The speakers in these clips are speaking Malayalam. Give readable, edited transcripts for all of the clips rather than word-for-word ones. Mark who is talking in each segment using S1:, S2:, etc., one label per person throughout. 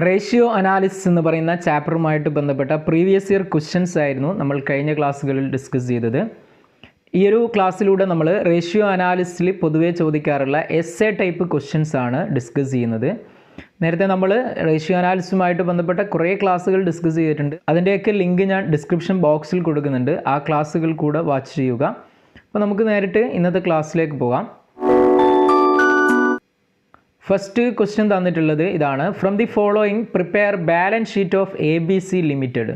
S1: റേഷ്യോ അനാലിസിസ് എന്ന് പറയുന്ന ചാപ്റ്ററുമായിട്ട് ബന്ധപ്പെട്ട പ്രീവിയസ് ഇയർ ക്വസ്റ്റ്യൻസ് ആയിരുന്നു നമ്മൾ കഴിഞ്ഞ ക്ലാസ്സുകളിൽ ഡിസ്കസ് ചെയ്തത്. ഈ ഒരു ക്ലാസ്സിലൂടെ നമ്മൾ റേഷ്യോ അനാലിസിസിൽ പൊതുവേ ചോദിക്കാറുള്ള എസ്സേ ടൈപ്പ് ക്വസ്റ്റ്യൻസ് ആണ് ഡിസ്കസ് ചെയ്യുന്നത്. നേരത്തെ നമ്മൾ റേഷ്യോ അനാലിസിസുമായിട്ട് ബന്ധപ്പെട്ട കുറേ ക്ലാസ്സുകൾ ഡിസ്കസ് ചെയ്തിട്ടുണ്ട്. അതിൻ്റെയൊക്കെ ലിങ്ക് ഞാൻ ഡിസ്ക്രിപ്ഷൻ ബോക്സിൽ കൊടുക്കുന്നുണ്ട്. ആ ക്ലാസ്സുകൾ കൂടെ വാച്ച് ചെയ്യുക. അപ്പോൾ നമുക്ക് നേരിട്ട് ഇന്നത്തെ ക്ലാസ്സിലേക്ക് പോകാം. ഫസ്റ്റ് ക്വസ്റ്റ്യൻ തന്നിട്ടുള്ളത് ഇതാണ്. From the following prepare balance sheet of ABC limited.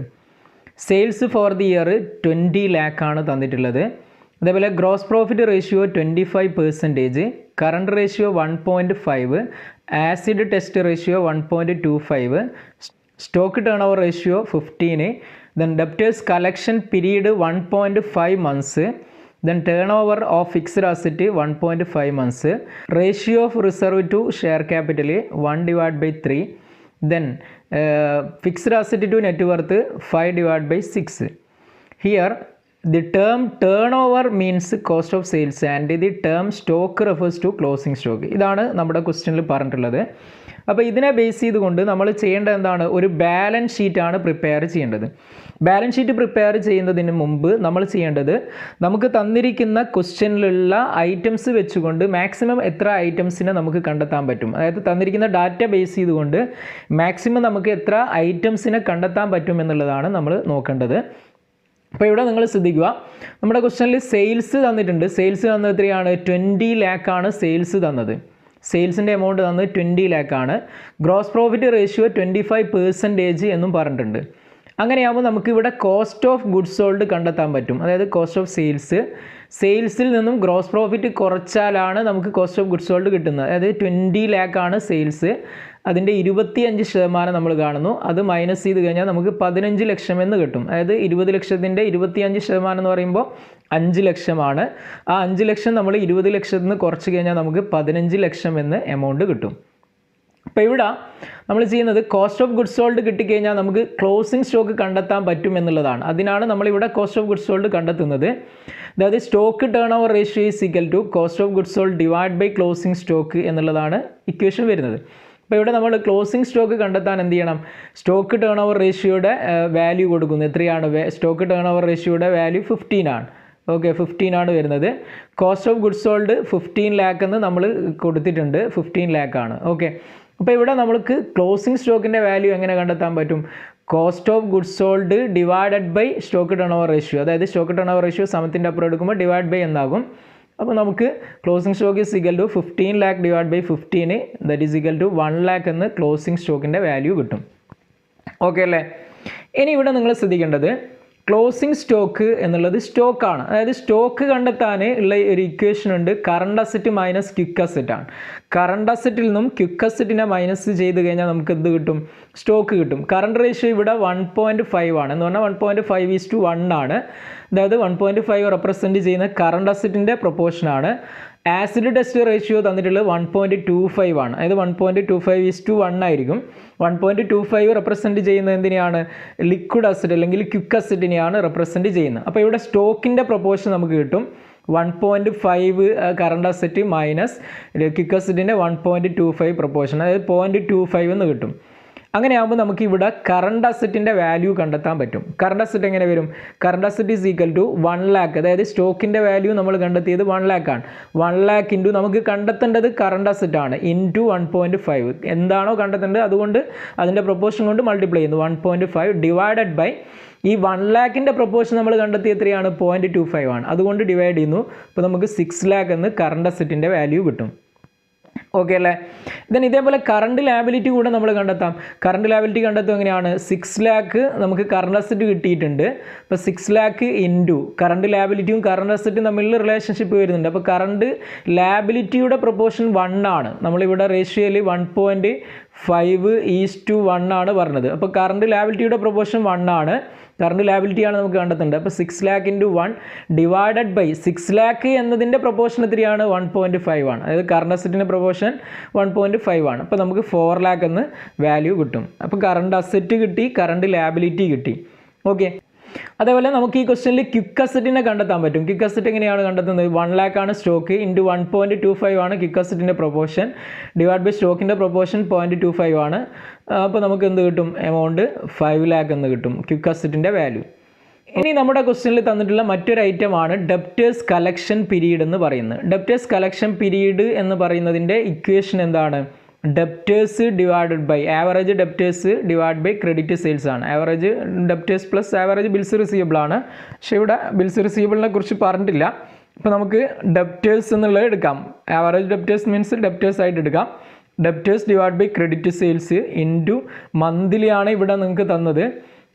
S1: Sales for the year 20 lakh ആണ് തന്നിട്ടുള്ളത്. അതേപോലെ gross profit ratio 25%, current ratio 1.5, acid test ratio 1.25, stock turnover ratio 15, then debtors collection period 1.5 months, then turnover of fixed asset 1.5 months, ratio of reserve to share capital 1/3, then fixed asset to net worth 5/6. Here the term turnover means cost of sales and the term stock refers to closing stock. ഇതാണ് നമ്മുടെ ക്വസ്റ്റ്യനിൽ പറഞ്ഞിട്ടുള്ളത്. അപ്പോൾ ഇതിനെ ബേസ് ചെയ്തുകൊണ്ട് നമ്മൾ ചെയ്യേണ്ടത് എന്താണ്? ഒരു ബാലൻസ് ഷീറ്റാണ് പ്രിപ്പയർ ചെയ്യേണ്ടത്. ബാലൻസ് ഷീറ്റ് പ്രിപ്പയർ ചെയ്യുന്നതിന് മുമ്പ് നമ്മൾ ചെയ്യേണ്ടത്, നമുക്ക് തന്നിരിക്കുന്ന ക്വസ്റ്റ്യനിലുള്ള ഐറ്റംസ് വെച്ചുകൊണ്ട് മാക്സിമം എത്ര ഐറ്റംസിനെ നമുക്ക് കണ്ടെത്താൻ പറ്റും, അതായത് തന്നിരിക്കുന്ന ഡാറ്റ ബേസ് ചെയ്തുകൊണ്ട് മാക്സിമം നമുക്ക് എത്ര ഐറ്റംസിനെ കണ്ടെത്താൻ പറ്റും എന്നുള്ളതാണ് നമ്മൾ നോക്കേണ്ടത്. അപ്പോൾ ഇവിടെ നിങ്ങൾ ശ്രദ്ധിക്കുക, നമ്മുടെ ക്വസ്റ്റ്യനിൽ സെയിൽസ് തന്നിട്ടുണ്ട്. സെയിൽസ് തന്നത് എത്രയാണ്? 20 lakh ആണ് സെയിൽസ് തന്നത്. സെയിൽസിൻ്റെ എമൗണ്ട് തന്നത് 20 lakh ആണ്. ഗ്രോസ് പ്രോഫിറ്റ് റേഷ്യോ 25% എന്നും പറഞ്ഞിട്ടുണ്ട്. അങ്ങനെയാകുമ്പോൾ നമുക്കിവിടെ കോസ്റ്റ് ഓഫ് ഗുഡ്സ് സോൾഡ് കണ്ടെത്താൻ പറ്റും. അതായത് കോസ്റ്റ് ഓഫ് സെയിൽസിൽ നിന്നും ഗ്രോസ് പ്രോഫിറ്റ് കുറച്ചാലാണ് നമുക്ക് കോസ്റ്റ് ഓഫ് ഗുഡ്സ് സോൾഡ് കിട്ടുന്നത്. അതായത് 20 lakh ആണ് സെയിൽസ്, അതിൻ്റെ 25% നമ്മൾ കാണുന്നു. അത് മൈനസ് ചെയ്ത് കഴിഞ്ഞാൽ നമുക്ക് 15 ലക്ഷം എന്ന് കിട്ടും. അതായത് 20 ലക്ഷത്തിൻ്റെ 25% എന്ന് പറയുമ്പോൾ 5 ലക്ഷമാണ്. ആ 5 ലക്ഷം നമ്മൾ 20 ലക്ഷത്തിൽ നിന്ന് കുറച്ച് കഴിഞ്ഞാൽ നമുക്ക് 15 ലക്ഷം എന്ന് എമൗണ്ട് കിട്ടും. അപ്പോൾ ഇവിടെ നമ്മൾ ചെയ്യുന്നത് കോസ്റ്റ് ഓഫ് ഗുഡ്സ് സോൾഡ് കിട്ടിക്കഴിഞ്ഞാൽ നമുക്ക് ക്ലോസിംഗ് സ്റ്റോക്ക് കണ്ടെത്താൻ പറ്റും എന്നുള്ളതാണ്. അതിനാണ് നമ്മളിവിടെ കോസ്റ്റ് ഓഫ് ഗുഡ്സ് സോൾഡ് കണ്ടെത്തുന്നത്. അതായത് stock turnover ratio is equal to cost of goods sold divide by closing stock എന്നുള്ളതാണ് ഇക്വേഷൻ വരുന്നത്. അപ്പോൾ ഇവിടെ നമ്മൾ ക്ലോസിംഗ് സ്റ്റോക്ക് കണ്ടെത്താൻ എന്ത് ചെയ്യണം? സ്റ്റോക്ക് ടേൺ ഓവർ റേഷ്യോയുടെ വാല്യൂ കൊടുക്കുന്നു. എത്രയാണ്? സ്റ്റോക്ക് ടേൺ ഓവർ റേഷ്യോയുടെ വാല്യൂ 15 ആണ്. ഓക്കെ, 15 ആണ് വരുന്നത്. Cost of goods sold 15 lakh എന്ന് നമ്മൾ കൊടുത്തിട്ടുണ്ട്. 15 lakh ആണ്. ഓക്കെ, അപ്പോൾ ഇവിടെ നമുക്ക് ക്ലോസിംഗ് സ്റ്റോക്കിൻ്റെ വാല്യൂ എങ്ങനെ കണ്ടെത്താൻ പറ്റും? Cost of goods sold divided by stock turnover ratio. അതായത് സ്റ്റോക്ക് ടേൺ ഓവർ റേഷ്യോ സമത്തിൻ്റെ അപ്പുറം എടുക്കുമ്പോൾ ഡിവൈഡ് ബൈ എന്നാകും. അപ്പോൾ നമുക്ക് closing stock is equal to 15 lakh divide by 15, that is equal to 1 lakh എന്ന് ക്ലോസിംഗ് സ്റ്റോക്കിൻ്റെ വാല്യൂ കിട്ടും. ഓക്കെ അല്ലേ? ഇനി ഇവിടെ നിങ്ങൾ ശ്രദ്ധിക്കേണ്ടത്, ക്ലോസിംഗ് സ്റ്റോക്ക് എന്നുള്ളത് സ്റ്റോക്കാണ്. അതായത് സ്റ്റോക്ക് കണ്ടെത്താൻ ഉള്ള ഒരു ഇക്വേഷൻ ഉണ്ട്. Current asset minus quick asset ആണ്. കറണ്ട് അസറ്റിൽ നിന്നും ക്വിക്ക് അസറ്റിനെ മൈനസ് ചെയ്ത് കഴിഞ്ഞാൽ നമുക്ക് എന്ത് കിട്ടും? സ്റ്റോക്ക് കിട്ടും. കറണ്ട് റേഷ്യോ ഇവിടെ 1.5 ആണ്. എന്ന് പറഞ്ഞാൽ 1.5:1 ആണ്. അതായത് 1.5 റെപ്രസെൻറ്റ് ചെയ്യുന്ന കറണ്ട് അസറ്റിൻ്റെ പ്രൊപ്പോർഷനാണ്. ആസിഡ് ടെസ്റ്റ് റേഷ്യോ തന്നിട്ടുള്ളത് 1.25 ആണ്. അതായത് 1.25:1 ആയിരിക്കും. 1.25 റെപ്രസെൻറ്റ് ചെയ്യുന്നത് എന്തിനെയാണ്? ലിക്വിഡ് അസറ്റ് അല്ലെങ്കിൽ ക്വിക്ക് അസറ്റിനെയാണ് റെപ്രസെൻറ്റ് ചെയ്യുന്നത്. അപ്പോൾ ഇവിടെ സ്റ്റോക്കിൻ്റെ പ്രൊപ്പോർഷൻ നമുക്ക് കിട്ടും 1.5 കറണ്ട് അസറ്റ് മൈനസ് ക്വിക്ക് അസറ്റിൻ്റെ 1.25 പ്രൊപ്പോർഷൻ, അതായത് 0.25 എന്ന് കിട്ടും. അങ്ങനെയാകുമ്പോൾ നമുക്ക് ഇവിടെ കറണ്ട് അസറ്റിൻ്റെ വാല്യൂ കണ്ടെത്താൻ പറ്റും. കറണ്ട് അസറ്റ് എങ്ങനെ വരും? Current asset is equal to 1 lakh. അതായത് സ്റ്റോക്കിൻ്റെ വാല്യൂ നമ്മൾ കണ്ടെത്തിയത് 1 lakh ആണ്. 1 lakh ഇൻറ്റു നമുക്ക് കണ്ടെത്തേണ്ടത് കറണ്ട് അസറ്റ് ആണ്, ഇൻറ്റു 1.5. എന്താണോ കണ്ടെത്തേണ്ടത് അതുകൊണ്ട് അതിൻ്റെ പ്രൊപ്പോർഷൻ കൊണ്ട് മൾട്ടിപ്ലൈ ചെയ്യുന്നു. 1.5 ഡിവൈഡഡ് ബൈ ഈ 1 lakhൻ്റെ പ്രൊപ്പോർഷൻ നമ്മൾ കണ്ടെത്തി എത്രയാണ്? 0.25 ആണ്. അതുകൊണ്ട് ഡിവൈഡ് ചെയ്യുന്നു. അപ്പോൾ നമുക്ക് 6 lakh എന്ന് കറണ്ട് അസറ്റിൻ്റെ വാല്യൂ കിട്ടും. ഓക്കെ അല്ലേ? ദെൻ ഇതേപോലെ കറണ്ട് ലാബിലിറ്റി കൂടെ നമ്മൾ കണ്ടെത്താം. കറണ്ട് ലാബിലിറ്റി കണ്ടെത്തും എങ്ങനെയാണ്? 6 lakh നമുക്ക് കറണ്ട് അസറ്റ് കിട്ടിയിട്ടുണ്ട്. അപ്പോൾ 6 lakh ഇൻറ്റു കറണ്ട് ലാബിലിറ്റിയും കറണ്ട് അസറ്റും തമ്മിലുള്ള റിലേഷൻഷിപ്പ് വരുന്നുണ്ട്. അപ്പോൾ കറണ്ട് ലാബിലിറ്റിയുടെ പ്രൊപ്പോർഷൻ 1 ആണ്. നമ്മളിവിടെ റേഷ്യോയിൽ 1.5:1 ആണ് പറഞ്ഞത്. അപ്പോൾ കറണ്ട് ലാബിലിറ്റിയുടെ പ്രൊപ്പോർഷൻ 1 ആണ്. കറണ്ട് ലാബിലിറ്റിയാണ് നമുക്ക് കണ്ടെത്തേണ്ടത്. അപ്പോൾ 6 lakh into 1 divided by 6 lakh എന്നതിൻ്റെ പ്രൊപ്പോർഷൻ എത്രയാണ്? 1.5 ആണ്. അതായത് കറണ്ട് അസറ്റിൻ്റെ പ്രൊപ്പോർഷൻ 1.5 ആണ്. അപ്പോൾ നമുക്ക് 4 lakh എന്ന് വാല്യൂ കിട്ടും. അപ്പോൾ കറണ്ട് അസറ്റ് കിട്ടി, കറണ്ട് ലാബിലിറ്റി കിട്ടി. ഓക്കെ, അതേപോലെ നമുക്ക് ഈ ക്വസ്റ്റ്യനിൽ ക്വിക്ക് അസറ്റിനെ കണ്ടെത്താൻ പറ്റും. ക്വിക്ക് അസറ്റ് എങ്ങനെയാണ് കണ്ടെത്തുന്നത്? 1 lakh ആണ് സ്റ്റോക്ക് ഇൻറ്റു 1.25 ആണ് ക്വിക്ക് അസറ്റിൻ്റെ പ്രൊപ്പോർഷൻ ഡിവൈഡ് ബൈ സ്റ്റോക്കിൻ്റെ പ്രൊപ്പോർഷൻ 0.25 ആണ്. അപ്പോൾ നമുക്ക് എന്ത് കിട്ടും? എമൗണ്ട് 5 lakh എന്ന് കിട്ടും ക്വിക്ക് അസറ്റിൻ്റെ വാല്യൂ. ഇനി നമ്മുടെ ക്വസ്റ്റ്യനിൽ തന്നിട്ടുള്ള മറ്റൊരു ഐറ്റമാണ് ഡെപ്റ്റേഴ്സ് കളക്ഷൻ പീരീഡ് എന്ന് പറയുന്നത്. ഡെപ്റ്റേഴ്സ് കളക്ഷൻ പീരീഡ് എന്ന് പറയുന്നതിൻ്റെ ഇക്വേഷൻ എന്താണ്? Debtors divided by average debtors divide by credit sales ആണ്. Average debtors plus average bills receivable ആണ്. പക്ഷേ ഇവിടെ ബിൽസ് റിസീവബിളിനെ കുറിച്ച് പറഞ്ഞിട്ടില്ല. ഇപ്പോൾ നമുക്ക് ഡെപ്റ്റേഴ്സ് എന്നുള്ളത് എടുക്കാം. ആവറേജ് ഡെപ്റ്റേഴ്സ് മീൻസ് ഡെപ്റ്റേഴ്സ് ആയിട്ട് എടുക്കാം. Debtors divide by credit sales into monthly ആണ് ഇവിടെ നിങ്ങൾക്ക് തന്നത്.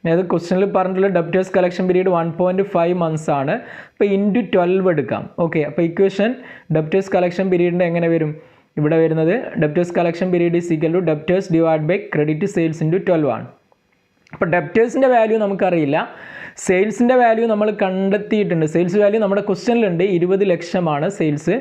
S1: അതായത് ക്വസ്റ്റ്യനിൽ പറഞ്ഞിട്ടുള്ള ഡെപ്റ്റേഴ്സ് കളക്ഷൻ പീരീഡ് 1.5 months ആണ്. അപ്പോൾ ഇൻറ്റു 12 എടുക്കാം. ഓക്കെ, അപ്പോൾ ഇക്വേഷൻ ഡെപ്റ്റേഴ്സ് കളക്ഷൻ പീരീഡിൻ്റെ എങ്ങനെ വരും? ഇവിടെ വരുന്നത് debtors collection period is equal to debtors divide by credit sales into 12 ആണ്. അപ്പോൾ ഡെപ്റ്റേഴ്സിൻ്റെ വാല്യൂ നമുക്കറിയില്ല. സെയിൽസിൻ്റെ വാല്യൂ നമ്മൾ കണ്ടെത്തിയിട്ടുണ്ട്. സെയിൽസ് വാല്യൂ നമ്മുടെ ക്വസ്റ്റ്യനിലുണ്ട്. 20 ലക്ഷമാണ് സെയിൽസ്.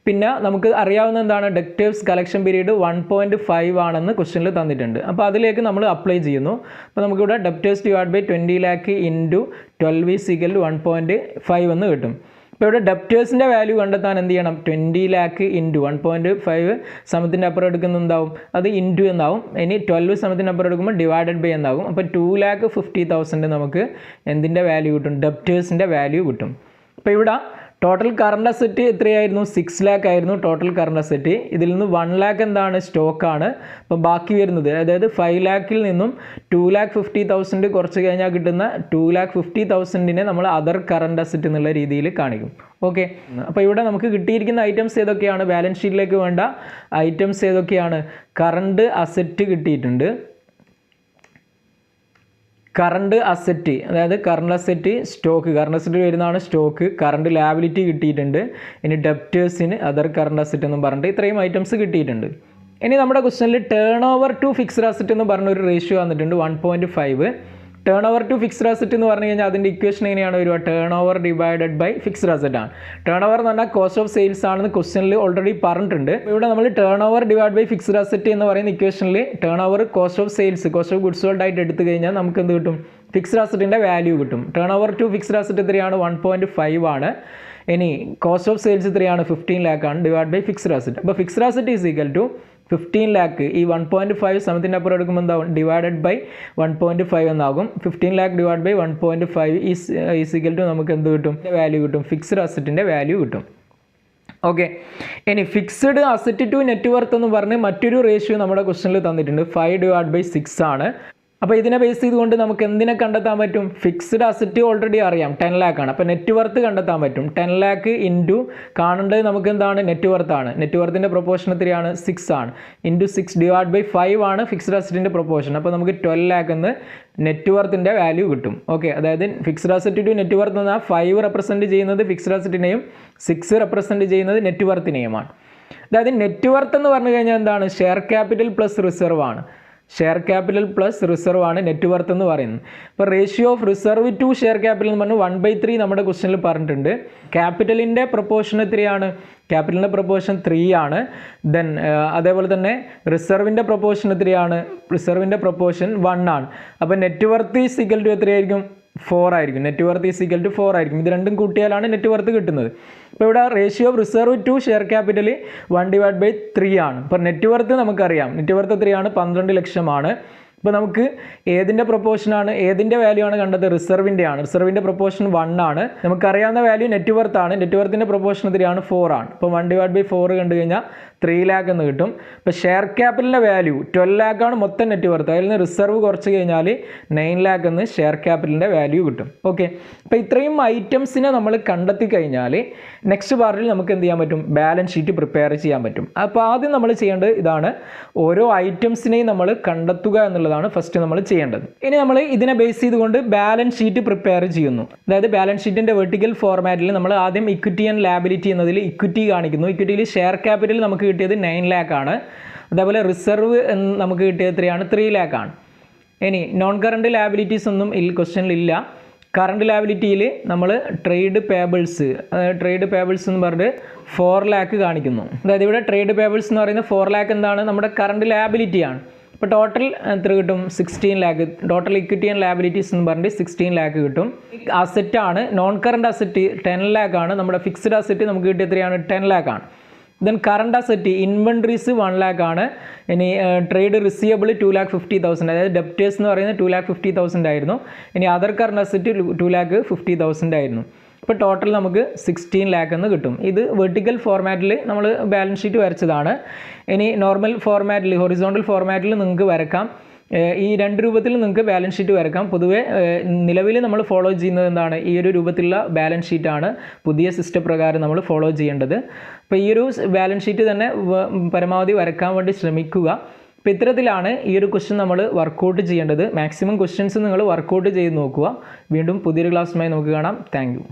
S1: പിന്നെ നമുക്ക് അറിയാവുന്ന എന്താണ്? ഡെപ്റ്റേഴ്സ് കളക്ഷൻ പീരീഡ് 1.5 ആണെന്ന് ക്വസ്റ്റ്യനിൽ തന്നിട്ടുണ്ട്. അപ്പോൾ അതിലേക്ക് നമ്മൾ അപ്ലൈ ചെയ്യുന്നു. അപ്പോൾ നമുക്കിവിടെ debtors divide by 20 lakh into 12 is equal to 1.5 എന്ന് കിട്ടും. ഇപ്പോൾ ഇവിടെ ഡെപ്റ്റേഴ്സിൻ്റെ വാല്യൂ കണ്ടെത്താൻ എന്ത് ചെയ്യണം? 20 lakh ഇൻറ്റു 1.5 സമത്തിൻ്റെ അപ്പുറം എടുക്കുന്ന എന്താവും? അത് ഇൻറ്റു എന്നാവും. ഇനി 12 സമത്തിൻ്റെ അപ്പുറം എടുക്കുമ്പോൾ ഡിവൈഡഡ് ബൈ എന്നാവും. അപ്പോൾ 2,50,000 നമുക്ക് എന്തിൻ്റെ വാല്യൂ കിട്ടും? ഡെപ്റ്റേഴ്സിൻ്റെ വാല്യൂ കിട്ടും. അപ്പോൾ ഇവിടെ ടോട്ടൽ കറണ്ട് അസറ്റ് എത്രയായിരുന്നു? 6 lakh ആയിരുന്നു ടോട്ടൽ കറണ്ട് അസറ്റ്. ഇതിൽ നിന്ന് 1 lakh എന്താണ്? സ്റ്റോക്കാണ്. അപ്പോൾ ബാക്കി വരുന്നത് അതായത് 5 lakh നിന്നും 2,50,000 കുറച്ച് കഴിഞ്ഞാൽ കിട്ടുന്ന 2,50,000 നമ്മൾ അതർ കറണ്ട് അസറ്റ് എന്നുള്ള രീതിയിൽ കാണിക്കും. ഓക്കെ, അപ്പോൾ ഇവിടെ നമുക്ക് കിട്ടിയിരിക്കുന്ന ഐറ്റംസ് ഏതൊക്കെയാണ്? ബാലൻസ് ഷീറ്റിലേക്ക് വേണ്ട ഐറ്റംസ് ഏതൊക്കെയാണ്? കറണ്ട് അസറ്റ് കിട്ടിയിട്ടുണ്ട്. കറണ്ട് അസറ്റ് അതായത് current asset stock, current asset വരുന്നതാണ് സ്റ്റോക്ക്. കറണ്ട് ലാബിലിറ്റി കിട്ടിയിട്ടുണ്ട്. ഇനി ഡെപ്റ്റേഴ്സിന് അതർ കറണ്ട് അസറ്റ് എന്നും പറഞ്ഞിട്ട് ഇത്രയും ഐറ്റംസ് കിട്ടിയിട്ടുണ്ട്. ഇനി നമ്മുടെ ക്വസ്റ്റനിൽ turnover to fixed asset എന്ന് പറഞ്ഞൊരു റേഷ്യോ വന്നിട്ടുണ്ട് 1.5. Turnover to fixed asset എന്ന് പറഞ്ഞു കഴിഞ്ഞാൽ അതിൻ്റെ ഇക്വേഷൻ എങ്ങനെയാണ് വരിക? Turnover divided by fixed asset ആണ്. ടേൺ ഓവർ എന്ന് പറഞ്ഞാൽ കോസ്റ്റ് ഓഫ് സെയിൽസ് ആണെന്ന് ക്വസ്റ്റനിൽ ഓൾറെഡി പറഞ്ഞിട്ടുണ്ട്. ഇവിടെ നമ്മൾ turnover divide by fixed asset എന്ന് പറയുന്ന ഇക്വേഷനിൽ turnover cost of sales, cost of goods sold ആയിട്ട് എടുത്തു കഴിഞ്ഞാൽ നമുക്ക് എന്ത് കിട്ടും? ഫിക്സ്ഡ് അസറ്റിൻ്റെ വാല്യൂ കിട്ടും. Turnover to fixed asset എത്രയാണ്? 1.5 ആണ്. ഇനി കോസ്റ്റ് ഓഫ് സെയിൽസ് എത്രയാണ്? 15 lakh ആണ് ഡിവൈഡ് ബൈ ഫിക്സ്ഡ് അസറ്റ്. അപ്പോൾ fixed asset is equal to 15 lakh. ഈ 1.5 സമത്തിൻ്റെ അപ്പുറം എടുക്കുമ്പോൾ എന്താവും? ഡിവൈഡഡ് ബൈ 1.5 എന്നാകും. 15 lakh divide by 1.5 is equal to നമുക്ക് എന്ത് കിട്ടും? വാല്യൂ കിട്ടും. ഫിക്സ്ഡ് അസറ്റിൻ്റെ വാല്യൂ കിട്ടും. ഓക്കെ, ഇനി fixed asset to net worth എന്ന് പറഞ്ഞ് മറ്റൊരു റേഷ്യോ നമ്മുടെ ക്വസ്റ്റനിൽ തന്നിട്ടുണ്ട്. 5/6 ആണ്. അപ്പോൾ ഇതിനെ ബേസ് ചെയ്തുകൊണ്ട് നമുക്ക് എന്തിനെ കണ്ടെത്താൻ പറ്റും? ഫിക്സ്ഡ് അസറ്റ് ഓൾറെഡി അറിയാം 10 lakh ആണ്. അപ്പോൾ നെറ്റ് വർത്ത് കണ്ടെത്താൻ പറ്റും. 10 lakh ഇൻറ്റു കാണേണ്ടത് നമുക്ക് എന്താണ്? നെറ്റ് വർത്ത് ആണ്. നെറ്റ് വർത്തിൻ്റെ പ്രൊപ്പോർഷൻ എത്രയാണ്? 6 ആണ്. ഇൻറ്റു 6 ഡിവൈഡ് ബൈ 5 ആണ് ഫിക്സ്ഡ് അസറ്റിൻ്റെ പ്രൊപ്പോർഷൻ. അപ്പോൾ നമുക്ക് 12 lakh എന്ന് നെറ്റ് വർത്തിൻ്റെ വാല്യൂ കിട്ടും. ഓക്കെ, അതായത് fixed asset to net worth എന്നാൽ 5 റെപ്രസെൻറ്റ് ചെയ്യുന്നത് ഫിക്സ്ഡ് അസറ്റിനെയും 6 റെപ്രസെൻറ്റ് ചെയ്യുന്നത് നെറ്റ് വർത്തിനെയുമാണ്. അതായത് നെറ്റ് വർത്ത് എന്ന് പറഞ്ഞു കഴിഞ്ഞാൽ എന്താണ്? ഷെയർ ക്യാപിറ്റൽ പ്ലസ് റിസർവ് ആണ്. ഷെയർ ക്യാപിറ്റൽ പ്ലസ് റിസർവ് ആണ് നെറ്റ് വർത്ത് എന്ന് പറയുന്നത്. ഇപ്പോൾ ratio of reserve to share capital എന്ന് പറഞ്ഞാൽ 1/3 നമ്മുടെ ക്വസ്റ്റനിൽ പറഞ്ഞിട്ടുണ്ട്. ക്യാപിറ്റലിൻ്റെ പ്രൊപ്പോർഷൻ എത്രയാണ്? ക്യാപിറ്റലിൻ്റെ പ്രൊപ്പോർഷൻ 3 ആണ്. ദെൻ അതേപോലെ തന്നെ റിസർവിൻ്റെ പ്രൊപ്പോർഷൻ എത്രയാണ്? റിസർവിൻ്റെ പ്രൊപ്പോർഷൻ 1 ആണ്. അപ്പോൾ net worth is equal to എത്രയായിരിക്കും? 4 ആയിരിക്കും. Net worth is equal to 4 ആയിരിക്കും. ഇത് രണ്ടും കൂട്ടിയാലാണ് നെറ്റ് വർത്ത് കിട്ടുന്നത്. അപ്പോൾ ഇവിടെ ratio of reserve to share capital 1/3 ആണ്. അപ്പോൾ നെറ്റ് വർത്ത് നമുക്കറിയാം. നെറ്റ് വർത്ത് എത്രയാണ്? 12 ലക്ഷമാണ്. അപ്പോൾ നമുക്ക് ഏതിൻ്റെ പ്രൊപ്പോർഷനാണ്, ഏതിൻ്റെ വാല്യൂ ആണ് കണ്ടത്? റിസർവിൻ്റെ ആണ്. റിസർവിൻ്റെ പ്രൊപ്പോർഷൻ 1 ആണ്. നമുക്കറിയാവുന്ന വാല്യൂ നെറ്റ് വർത്ത് ആണ്. നെറ്റ് വർത്തിൻ്റെ പ്രൊപ്പോർഷൻ എത്രയാണ്? 4 ആണ്. അപ്പോൾ 1/4 കണ്ടു കഴിഞ്ഞാൽ 3 lakh എന്ന് കിട്ടും. ഇപ്പോൾ ഷെയർ ക്യാപിറ്റലിൻ്റെ വാല്യൂ 12 lakh ആണ് മൊത്തം നെറ്റ് വർത്ത്. അതിൽ നിന്ന് റിസർവ് കുറച്ച് കഴിഞ്ഞാൽ 9 lakh എന്ന് ഷെയർ ക്യാപിറ്റലിൻ്റെ വാല്യൂ കിട്ടും. ഓക്കെ, അപ്പോൾ ഇത്രയും ഐറ്റംസിനെ നമ്മൾ കണ്ടെത്തി കഴിഞ്ഞാൽ നെക്സ്റ്റ് പാർട്ടിൽ നമുക്ക് എന്ത് ചെയ്യാൻ പറ്റും? ബാലൻസ് ഷീറ്റ് പ്രിപ്പയർ ചെയ്യാൻ പറ്റും. അപ്പോൾ ആദ്യം നമ്മൾ ചെയ്യേണ്ടത് ഇതാണ്. ഓരോ ഐറ്റംസിനെയും നമ്മൾ കണ്ടെത്തുക എന്നുള്ളതാണ് ഫസ്റ്റ് നമ്മൾ ചെയ്യേണ്ടത്. ഇനി നമ്മൾ ഇതിനെ ബേസ് ചെയ്തുകൊണ്ട് ബാലൻസ് ഷീറ്റ് പ്രിപ്പയർ ചെയ്യുന്നു. അതായത് ബാലൻസ് ഷീറ്റിൻ്റെ വെർട്ടിക്കൽ ഫോർമാറ്റിൽ നമ്മൾ ആദ്യം ഇക്വിറ്റി ആൻഡ് ലാബിലിറ്റി എന്നതിൽ ഇക്വിറ്റി കാണിക്കുന്നു. ഇക്വിറ്റിയിൽ ഷെയർ ക്യാപിറ്റൽ നമുക്ക് കിട്ടിയത് 9 lakh ആണ്. അതേപോലെ റിസർവ് നമുക്ക് കിട്ടിയത് എത്രയാണ്? 3 lakh ആണ്. ഇനി നോൺ കറണ്ട് ലാബിലിറ്റീസ് ഒന്നും ഈ ക്വസ്റ്റ്യനിലില്ല. കറണ്ട് ലാബിലിറ്റിയിൽ നമ്മൾ ട്രേഡ് പേബിൾസ് എന്ന് പറഞ്ഞിട്ട് 4 lakh കാണിക്കുന്നു. അതായത് ഇവിടെ ട്രേഡ് പേബിൾസ് എന്ന് പറയുന്നത് 4 lakh എന്താണ്? നമ്മുടെ കറണ്ട് ലാബിലിറ്റിയാണ്. അപ്പോൾ ടോട്ടൽ എത്ര കിട്ടും? 16 lakh. Total equity and liabilities എന്ന് പറഞ്ഞിട്ട് 16 ലാക്ക് കിട്ടും. അസറ്റാണ്. നോൺ കറണ്ട് അസറ്റ് 10 ലാക്കാണ്. നമ്മുടെ ഫിക്സ്ഡ് അസറ്റ് നമുക്ക് കിട്ടിയ എത്രയാണ്? 10 ലാക്കാണ്. ദെൻ കറണ്ട് അസറ്റ് ഇൻവെൻട്രീസ് 1 ലാക്കാണ്. ഇനി ട്രേഡ് റിസീവബിൾ 2,50,000, അതായത് ഡെപ്റ്റേഴ്സ് എന്ന് പറയുന്നത് 2,50,000 ആയിരുന്നു. ഇനി അതർ കറണ്ട് അസറ്റ് 2,50,000 ആയിരുന്നു. ഇപ്പോൾ ടോട്ടൽ നമുക്ക് 16 ലാക്ക് എന്ന് കിട്ടും. ഇത് വെർട്ടിക്കൽ ഫോർമാറ്റിൽ നമ്മൾ ബാലൻസ് ഷീറ്റ് വരച്ചതാണ്. ഇനി നോർമൽ ഫോർമാറ്റിൽ, ഹൊറിസോണ്ടൽ ഫോർമാറ്റിൽ നിങ്ങൾക്ക് വരക്കാം. ഈ രണ്ട് രൂപത്തിൽ നിങ്ങൾക്ക് ബാലൻസ് ഷീറ്റ് വരക്കാം. പൊതുവേ നിലവിൽ നമ്മൾ ഫോളോ ചെയ്യുന്നത് എന്താണ്? ഈ ഒരു രൂപത്തിലുള്ള ബാലൻസ് ഷീറ്റാണ് പുതിയ സിസ്റ്റം പ്രകാരം നമ്മൾ ഫോളോ ചെയ്യേണ്ടത്. അപ്പോൾ ഈ ഒരു ബാലൻസ് ഷീറ്റ് തന്നെ പരമാവധി വരക്കാൻ വേണ്ടി ശ്രമിക്കുക. അപ്പോൾ ഇത്തരത്തിലാണ് ഈ ഒരു ക്വസ്റ്റ്യൻ നമ്മൾ വർക്കൗട്ട് ചെയ്യേണ്ടത്. മാക്സിമം ക്വസ്റ്റ്യൻസ് നിങ്ങൾ വർക്കൗട്ട് ചെയ്ത് നോക്കുക. വീണ്ടും പുതിയൊരു ക്ലാസ്സുമായി നമുക്ക് കാണാം. Thank you.